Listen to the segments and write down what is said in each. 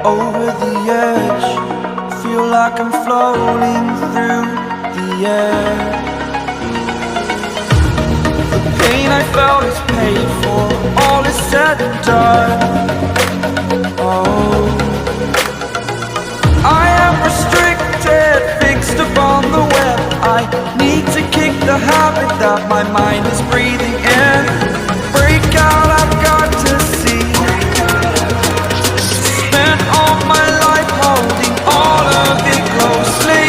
over the edge. Feel like I'm floating through the air. The pain I felt is paid for, all is said and done. Oh, I am restricted, fixed upon the web. I need to kick the habit that my mind is breathing in. Break out, I've got to see. Spent all my life holding all of it closely.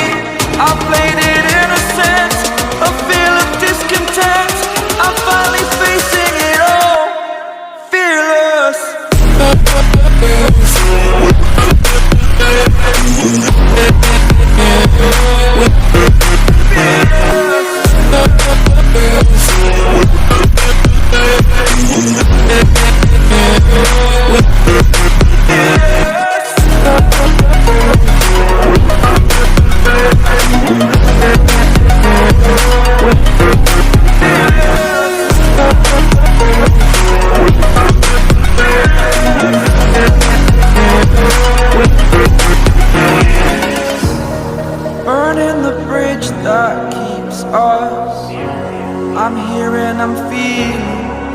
I played it innocent, a feel of discontent. I'm finally facing it all, fearless. Burning the bridge that keeps us. I'm here and I'm feeling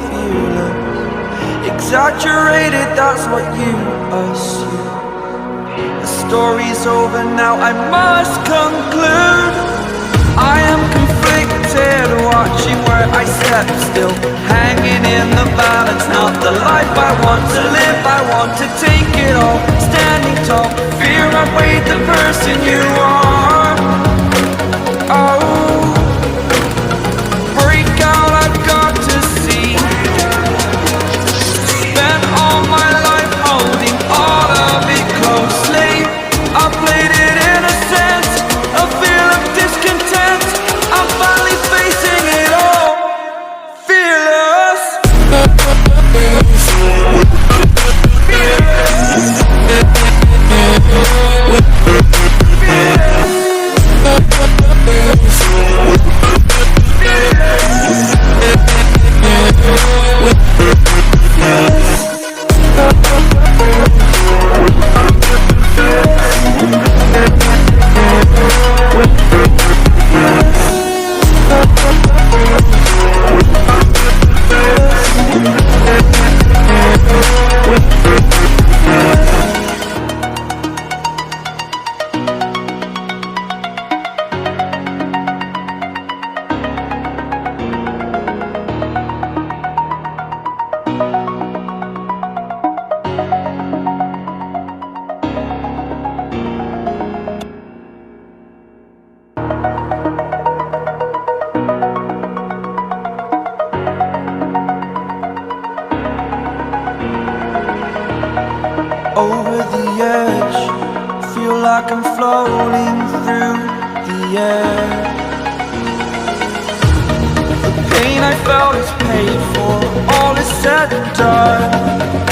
fearless. Exaggerated, that's what you assume. The story's over now, I must conclude. I am conflicted, watching where I step still, hanging in the balance. Not the life I want to live, I want to take it all. Standing tall, fear I've weighed the person you are. Oh, break out, I've got to see. Spent all my life holding all of it closely. I played it innocent, a feel of discontent. I'm finally facing it all, fearless. Over the edge, feel like I'm floating through the air. The pain I felt is paid for, all is said and done.